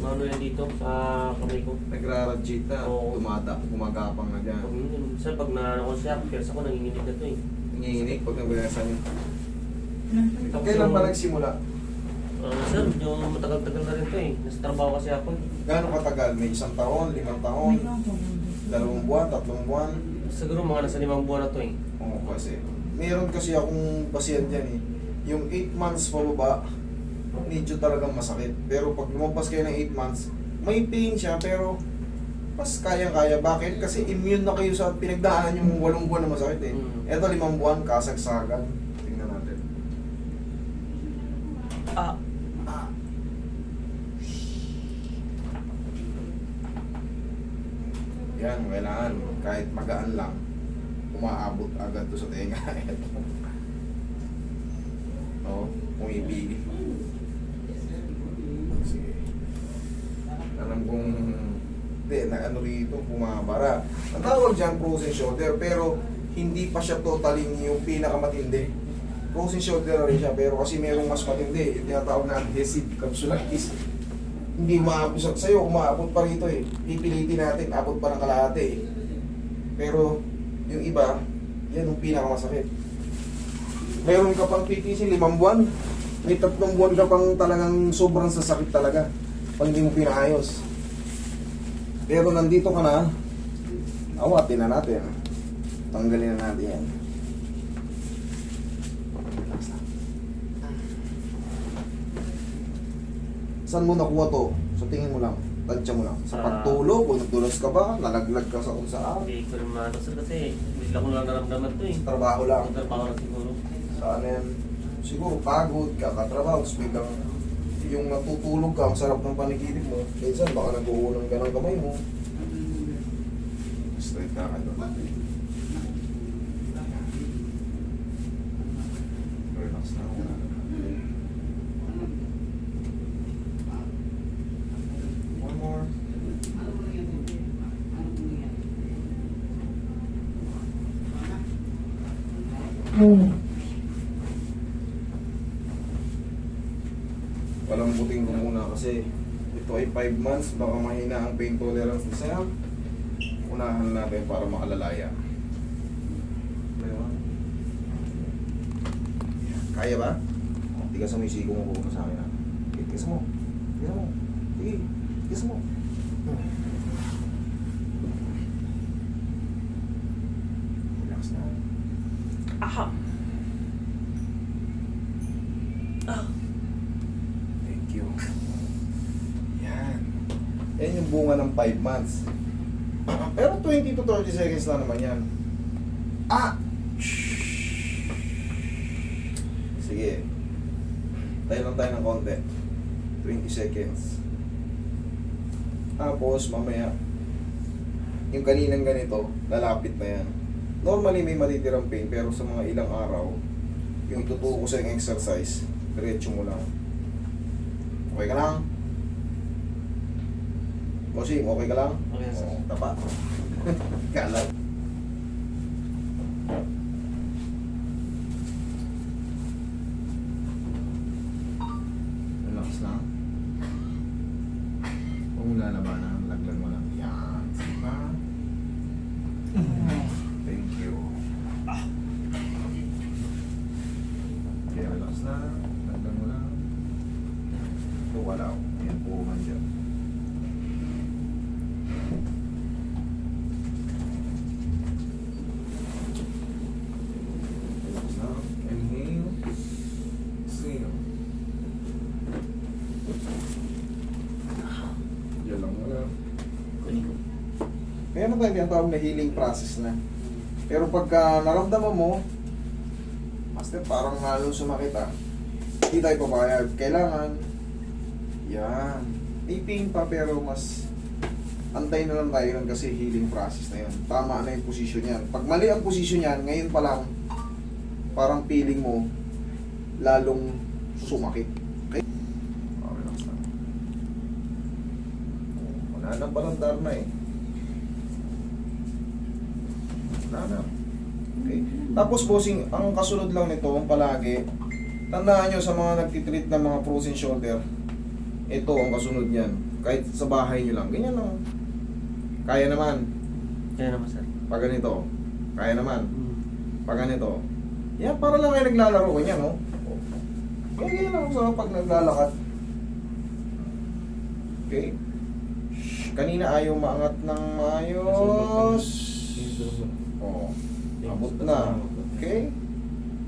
Ano yan dito sa kamay ko. Nagrarajit na, Oo. gumagapang na dyan. Minsan pag naano ko siya, pierce ako nanginginig na to eh. Nanginginig pag nabayasan yun. Tapos Kailan yung- pa nagsimula? Sir, yung matagal-tagal na rin to eh. Nasa trabaho kasi ako eh. Gaano katagal? May 1 taon, 5 taon, 2 buwan, 3 buwan? Siguro mga nasa 5 buwan na to eh. Oo, kasi meron kasi akong pasient dyan eh. Yung 8 months pababa, medyo talagang masakit. Pero pag lumabas kayo ng 8 months, may pain siya pero mas kayang-kaya. Bakit? Kasi immune na kayo sa pinagdaanan yung 8 buwan na masakit eh. Eto 5 buwan, kasagsagan. Tingnan natin. Ah! Yan, kailangan kahit magaan lang, umaabot agad to sa tenga. Oo, pumipigil. Sige. Alam kong, hindi, na ano rito, bumabara. Ang tawag dyan, frozen shoulder, pero hindi pa siya totally yung pinakamatindi. Frozen shoulder na rin siya, pero kasi merong mas matindi, yung tinatawag na adhesive capsulitis. Hindi umaabot sa'yo, umaabot pa rito eh. Pipilitin natin, abot pa ng kalahati eh. Pero, yung iba, yan yung pinakamasakit. Meron ka pang PTC, 5 buwan. May 3 buwan ka pang talagang sobrang sasakit talaga. Pag hindi mo pinaayos. Pero nandito ka na, awatin na natin. Tanggalin na natin yan. Saan mo nakuha to? Sa tingin mo lang, tansya mo lang. Sa pagtulog, kung nagdulas ka ba, nalaglag ka sa kung saan. Hindi ko rin maano sir kasi bigla ko lang naramdaman to eh. Sa trabaho lang. Ang trabaho na siguro. Saan yan? Siguro pagod, kakatrabaho, tapos biglang yung natutulog ka, ang sarap ng panigilig mo. Minsan baka nag-uunang ka ng kamay mo. Straight ka ka doon. Relax na ako. One more. Palambutin ko muna kasi ito ay 5 months, baka mahina ang pain tolerance ni Sam. Unahan natin para makalalaya. Kaya ba? Tigas mo yung siko mo po sa akin ha. Tigas mo. Tigas mo. Sige. Tigas mo. Relax na. Aha! Ah! Thank you. Yan. Yan yung bunga ng 5 months. Pero 20 to 30 seconds lang naman yan. Ah! Sige. Tayo lang tayo ng konti. 20 seconds. Tapos, mamaya, yung kaninang ganito, lalapit na yan. Normally, may matitirang pain, pero sa mga ilang araw, yung ituturo ko sa yung exercise, diretso mo lang. Okay ka lang? Bossing, okay ka lang? Okay, sir. Oo, tapat. Kalat. Relax lang. Huwag mo lalabanan, laglag mo lang. Yan. Diba? Thank you. Okay, relax lang. Laglag mo lang. Ito, wala. Ayan, puro man dyan. Relax lang. Inhale. Exhale. Yan lang wala. Meron tayong tinatawag na healing process na. Pero pagka naramdaman mo, master, parang halo sumakit ah. Hindi tayo papayag. Kailangan, yan. May pain pa pero mas antay na lang tayo nun kasi healing process na yun. Tama na yung position yan. Pag mali ang position yan, ngayon pa lang, parang feeling mo, lalong sumakit. Okay? Okay lang sa wala nang balandar na eh. Wala na. Okay. Tapos bossing, ang kasunod lang nito, palagi, tandaan nyo sa mga nagtitreat ng mga frozen shoulder, Ito ang kasunod niyan. Kahit sa bahay nyo lang, ganyan lang. Kaya naman. Kaya naman, sir. Pag ganito, kaya naman. Hmm. Pag ganito. Yan, para lang kayo naglalaro, ganyan, no? Kaya ganyan lang sa pag naglalakad. Okay? Shhh, kanina ayaw maangat ng maayos. Oo. Abot na. Okay?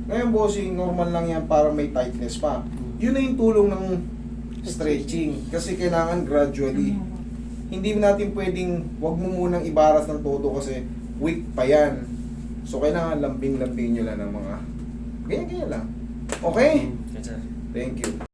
Ngayon, bossing, normal lang yan para may tightness pa. Yun na yung tulong ng stretching. Kasi kailangan gradually. Hindi natin pwedeng, wag mo munang ibaras ng todo kasi weak pa yan. So, kailangan lambing-lambing nyo lang ng mga ganyan-ganyan lang. Okay? Yes, sir. Thank you.